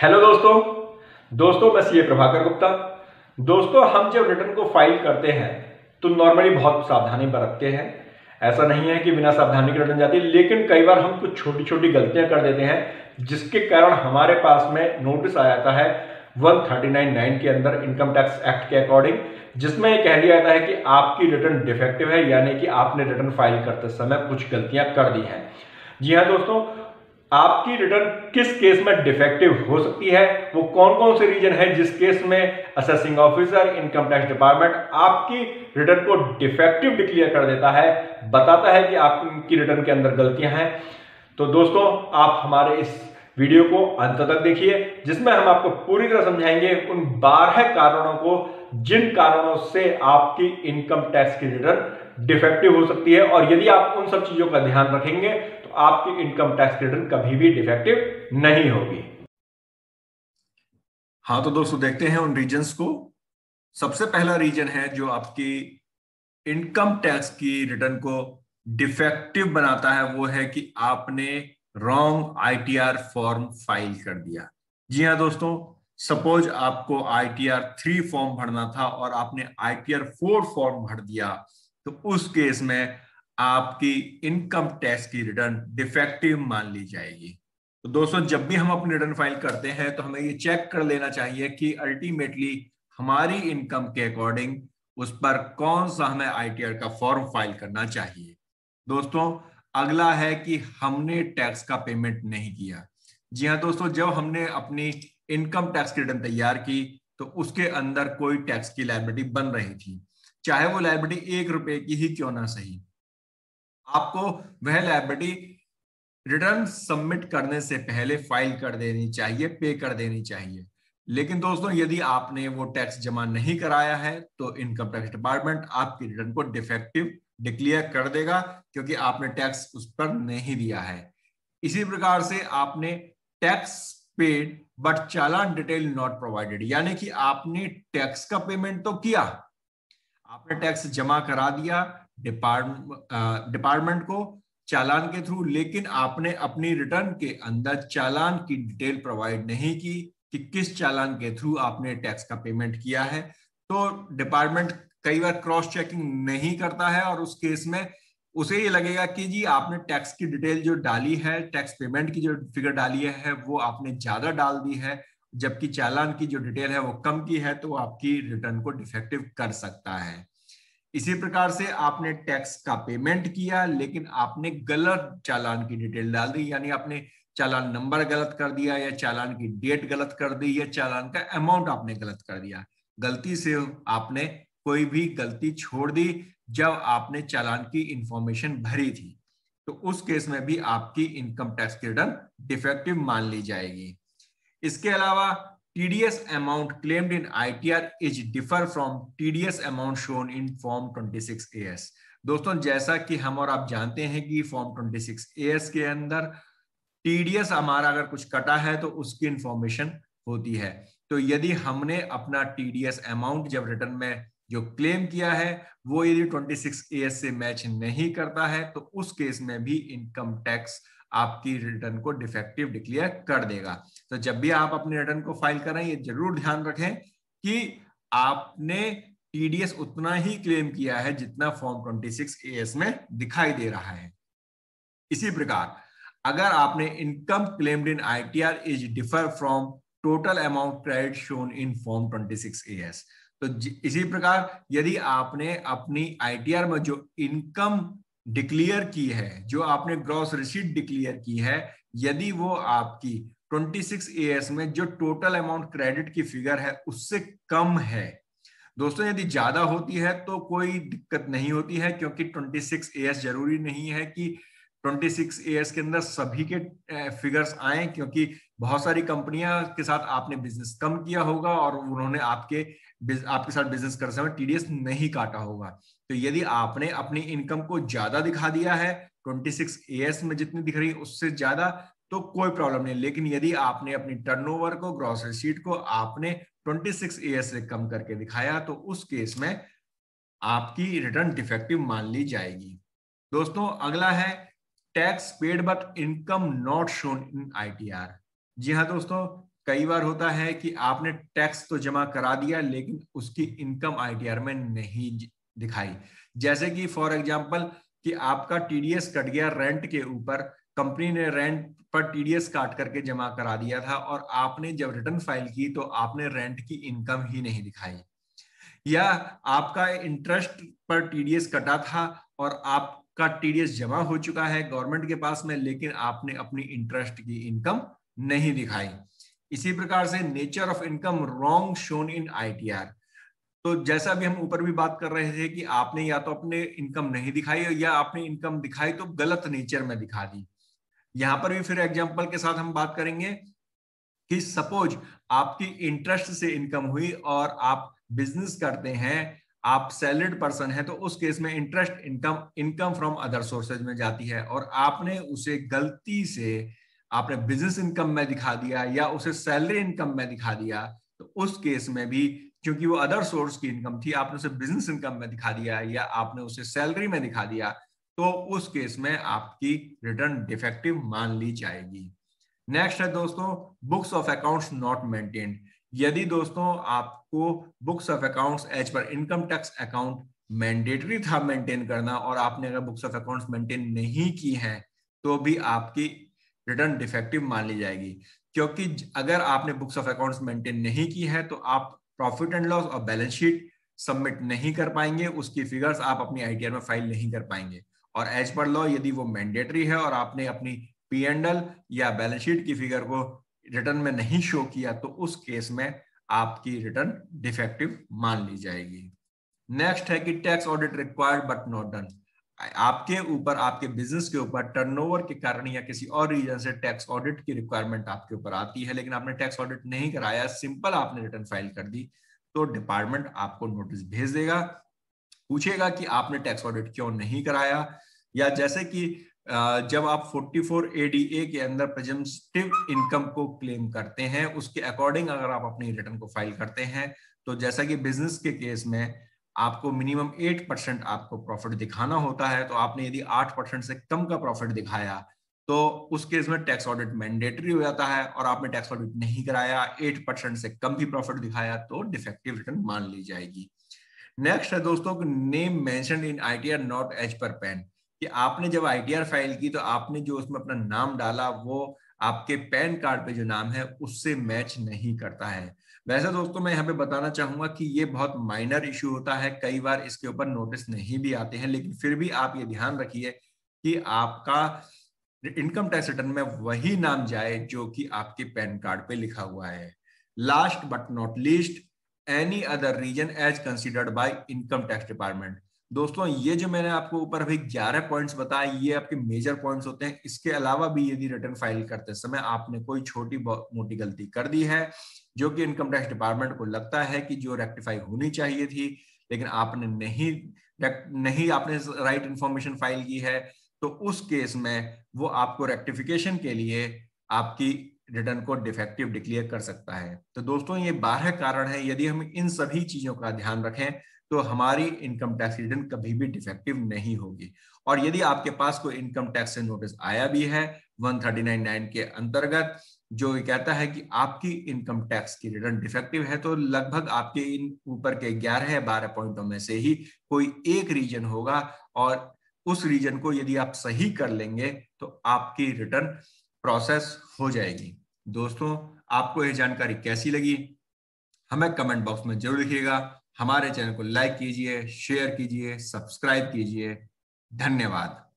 Hello दोस्तों मैं CA Prabhakar Gupta. दोस्तों, हम जब रिटर्न को फाइल करते हैं तो नॉर्मली बहुत सावधानी बरतते हैं। ऐसा नहीं है कि बिना सावधानी के रिटर्न जाती है, लेकिन कई बार हम कुछ छोटी छोटी गलतियां कर देते हैं जिसके कारण हमारे पास में नोटिस आ जाता है 139(9) के अंदर इनकम टैक्स एक्ट के अकॉर्डिंग, जिसमें यह कह दिया जाता है कि आपकी रिटर्न डिफेक्टिव है, यानी कि आपने रिटर्न फाइल करते समय कुछ गलतियां कर दी हैं। जी हाँ दोस्तों, आपकी रिटर्न किस केस में डिफेक्टिव हो सकती है, वो कौन कौन से रीजन है जिस केस में assessing officer, income tax department आपकी रिटर्न को डिफेक्टिव डिक्लेयर कर देता है, बताता है कि आपकी रिटर्न के अंदर गलतियां हैं। तो दोस्तों, आप हमारे इस वीडियो को अंत तक देखिए, जिसमें हम आपको पूरी तरह समझाएंगे उन 12 कारणों को जिन कारणों से आपकी इनकम टैक्स की रिटर्न डिफेक्टिव हो सकती है, और यदि आप उन सब चीजों का ध्यान रखेंगे तो आपकी इनकम टैक्स रिटर्न कभी भी डिफेक्टिव नहीं होगी। हाँ, तो दोस्तों देखते हैं उन रीजंस को। सबसे पहला रीजन है जो आपकी इनकम टैक्स की रिटर्न को डिफेक्टिव बनाता है, वो है कि आपने रॉन्ग आईटीआर फॉर्म फाइल कर दिया। जी हाँ दोस्तों, सपोज आपको आईटीआर 3 फॉर्म भरना था और आपने आईटीआर 4 फॉर्म भर दिया, तो उस केस में आपकी इनकम टैक्स की रिटर्न डिफेक्टिव मान ली जाएगी। तो दोस्तों, जब भी हम अपनी रिटर्न फाइल करते हैं तो हमें ये चेक कर लेना चाहिए कि अल्टीमेटली हमारी इनकम के अकॉर्डिंग उस पर कौन सा हमें आईटीआर का फॉर्म फाइल करना चाहिए। दोस्तों, अगला है कि हमने टैक्स का पेमेंट नहीं किया। जी हाँ दोस्तों, जब हमने अपनी इनकम टैक्स की रिटर्न तैयार की तो उसके अंदर कोई टैक्स की लायबिलिटी बन रही थी, चाहे वो लायबिलिटी 1 रुपए की ही क्यों ना सही, आपको वह लायबिलिटी रिटर्न सबमिट करने से पहले फाइल कर देनी चाहिए, पे कर देनी चाहिए। लेकिन दोस्तों, यदि आपने वो टैक्स जमा नहीं कराया है तो इनकम टैक्स डिपार्टमेंट आपकी रिटर्न को डिफेक्टिव डिक्लेयर कर देगा, क्योंकि आपने टैक्स उस पर नहीं दिया है। इसी प्रकार से आपने tax paid but challan detail not provided, यानी कि आपने टैक्स का पेमेंट तो किया, आपने टैक्स जमा करा दिया डिपार्टमेंट को चालान के थ्रू, लेकिन आपने अपनी रिटर्न के अंदर चालान की डिटेल प्रोवाइड नहीं की कि किस चालान के थ्रू आपने टैक्स का पेमेंट किया है। तो डिपार्टमेंट कई बार क्रॉस चेकिंग नहीं करता है और उस केस में उसे ये लगेगा कि जी आपने टैक्स की डिटेल जो डाली है, टैक्स पेमेंट की जो फिगर डाली है वो आपने ज्यादा डाल दी है, जबकि चालान की जो डिटेल है वो कम की है, तो आपकी रिटर्न को डिफेक्टिव कर सकता है। इसी प्रकार से आपने टैक्स का पेमेंट किया लेकिन आपने गलत चालान की डिटेल डाल दी, यानी आपने चालान नंबर गलत कर दिया, या चालान की डेट गलत कर दी, या चालान का अमाउंट आपने गलत कर दिया। गलती से आपने कोई भी गलती छोड़ दी जब आपने चालान की इंफॉर्मेशन भरी थी, तो उस केस में भी आपकी इनकम टैक्स की रिटर्न डिफेक्टिव मान ली जाएगी। इसके अलावा TDS amount claimed in ITR is differ from TDS amount shown in Form 26AS। दोस्तों, जैसा कि हम और आप जानते हैं कि Form 26AS के अंदर TDS हमारा अगर कुछ कटा है तो उसकी इंफॉर्मेशन होती है। तो यदि हमने अपना TDS अमाउंट जब रिटर्न में जो क्लेम किया है वो यदि 26AS से मैच नहीं करता है तो उस केस में भी इनकम टैक्स आपकी रिटर्न को डिफेक्टिव डिक्लेयर कर देगा। तो जब भी आप अपने रिटर्न को फाइल करें, ये जरूर ध्यान रखें कि आपने टीडीएस उतना ही क्लेम किया है जितना फॉर्म 26AS में दिखाई दे रहा है। इसी प्रकार अगर आपने income claimed in ITR is differ from total amount credit shown in form 26AS, तो इसी प्रकार यदि आपने अपनी आईटीआर में जो इनकम डिक्लेयर की है, जो आपने ग्रॉस रिसीट डिक्लेयर की है, यदि वो आपकी 26AS में जो टोटल अमाउंट क्रेडिट की फिगर है उससे कम है, दोस्तों यदि ज्यादा होती है तो कोई दिक्कत नहीं होती है, क्योंकि 26AS जरूरी नहीं है कि 26AS के अंदर सभी के फिगर्स आए, क्योंकि बहुत सारी कंपनियां के साथ आपने बिजनेस कम किया होगा और उन्होंने आपके साथ बिजनेस करते समय टीडीएस नहीं काटा होगा। तो यदि आपने अपनी इनकम को ज्यादा दिखा दिया है, 26AS में जितनी दिख रही है उससे ज्यादा, तो कोई प्रॉब्लम नहीं। लेकिन यदि आपने अपनी टर्नओवर को, ग्रॉस रिसीट को आपने 26AS से कम करके दिखाया तो उस केस में आपकी रिटर्न डिफेक्टिव मान ली जाएगी। दोस्तों, अगला है tax paid but income not shown in ITR. जी हाँ दोस्तों, कई बार होता है कि आपने टैक्स तो जमा करा दिया लेकिन उसकी इनकम आईटीआर में नहीं दिखाई। जैसे कि फॉर एग्जांपल कि आपका टीडीएस कट गया रेंट के ऊपर, कंपनी ने रेंट पर टीडीएस काट करके जमा करा दिया था और आपने जब रिटर्न फाइल की तो आपने रेंट की इनकम ही नहीं दिखाई, या आपका इंटरेस्ट पर टीडीएस कटा था और आपका टीडीएस जमा हो चुका है गवर्नमेंट के पास में, लेकिन आपने अपनी इंटरेस्ट की इनकम नहीं दिखाई। इसी प्रकार से nature of income wrong shown in ITR. तो जैसा भी हम ऊपर भी बात कर रहे थे कि आपने या तो अपने इनकम नहीं दिखाई या आपने इनकम दिखाई तो गलत नेचर में दिखा दी। यहां पर भी फिर एग्जांपल के साथ हम बात करेंगे कि सपोज आपकी इंटरेस्ट से इनकम हुई और आप बिजनेस करते हैं, आप सैलरीड पर्सन है, तो उस केस में interest income from other sources में जाती है और आपने उसे गलती से आपने बिजनेस इनकम में दिखा दिया या उसे सैलरी इनकम में दिखा दिया, तो उस केस में भी क्योंकि वो अदर सोर्स की इनकम थी आपने उसे बिजनेस इनकम में दिखा दिया या आपने उसे सैलरी में दिखा दिया, तो उस केस में आपकी रिटर्न डिफेक्टिव मान ली जाएगी। नेक्स्ट है दोस्तों books of accounts not maintained. यदि दोस्तों आपको books of accounts as per income tax account mandatory था मेंटेन करना और आपने अगर बुक्स ऑफ अकाउंट्स मेंटेन नहीं की है तो भी आपकी रिटर्न डिफेक्टिव मान ली जाएगी, क्योंकि अगर आपने बुक्स ऑफ अकाउंट्स मेंटेन नहीं की है तो आप प्रॉफिट एंड लॉस और बैलेंस शीट सबमिट नहीं कर पाएंगे, उसकी फिगर्स आप अपनी आईटीआर में फाइल नहीं कर पाएंगे। और एज पर लॉ यदि वो मैंडेटरी है और आपने अपनी P&L या बैलेंस शीट की फिगर को रिटर्न में नहीं शो किया तो उस केस में आपकी रिटर्न डिफेक्टिव मान ली जाएगी। नेक्स्ट है कि tax audit required but not done. आपके ऊपर, आपके बिजनेस के ऊपर टर्नओवर के कारण या किसी और रीजन से टैक्स ऑडिट की रिक्वायरमेंट आपके ऊपर आती है लेकिन आपने टैक्स ऑडिट नहीं कराया, सिंपल आपने रिटर्न फाइल कर दी, तो डिपार्टमेंट आपको नोटिस भेज देगा, पूछेगा कि आपने टैक्स ऑडिट क्यों नहीं कराया। या जैसे कि जब आप 44 ADA के अंदर प्रेजेंटिव इनकम को क्लेम करते हैं उसके अकॉर्डिंग अगर आप अपनी रिटर्न को फाइल करते हैं, तो जैसा कि बिजनेस के केस में आपको मिनिमम 8% आपको प्रॉफिट दिखाना होता है, तो आपने यदि 8% से कम का प्रॉफिट दिखाया तो उस केस में टैक्स ऑडिट मैंडेटरी हो जाता है, और आपने टैक्स ऑडिट नहीं कराया, 8% से कम भी प्रॉफिट दिखाया तो डिफेक्टिव रिटर्न मान ली जाएगी। नेक्स्ट है दोस्तों name mentioned in ITR not as per PAN, कि आपने जब आईटीआर फाइल की तो आपने जो उसमें अपना नाम डाला वो आपके पैन कार्ड पे जो नाम है उससे मैच नहीं करता है। वैसे दोस्तों मैं यहाँ पे बताना चाहूंगा कि ये बहुत माइनर इशू होता है, कई बार इसके ऊपर नोटिस नहीं भी आते हैं, लेकिन फिर भी आप ये ध्यान रखिए कि आपका इनकम टैक्स रिटर्न में वही नाम जाए जो कि आपके पैन कार्ड पे लिखा हुआ है। Last but not least any other reason as considered by income tax department. दोस्तों ये जो मैंने आपको ऊपर अभी 11 पॉइंट्स बताए ये आपके मेजर पॉइंट्स होते हैं। इसके अलावा भी यदि रिटर्न फाइल करते समय आपने कोई छोटी मोटी गलती कर दी है जो कि इनकम टैक्स डिपार्टमेंट को लगता है कि जो रेक्टिफाई होनी चाहिए थी लेकिन आपने नहीं आपने राइट इंफॉर्मेशन फाइल की है, तो उस केस में वो आपको रेक्टिफिकेशन के लिए आपकी रिटर्न को डिफेक्टिव डिक्लेयर कर सकता है। तो दोस्तों ये 12 कारण है, यदि हम इन सभी चीजों का ध्यान रखें तो हमारी इनकम टैक्स रिटर्न कभी भी डिफेक्टिव नहीं होगी। और यदि आपके पास कोई इनकम टैक्स से नोटिस आया भी है 139(9) के अंतर्गत जो कहता है कि आपकी इनकम टैक्स की रिटर्न डिफेक्टिव है, तो लगभग आपके इन ऊपर के 11 या 12 पॉइंटों में से ही कोई एक रीजन होगा और उस रीजन को यदि आप सही कर लेंगे तो आपकी रिटर्न प्रोसेस हो जाएगी। दोस्तों आपको यह जानकारी कैसी लगी हमें कमेंट बॉक्स में जरूर लिखिएगा। हमारे चैनल को लाइक कीजिए, शेयर कीजिए, सब्सक्राइब कीजिए। धन्यवाद।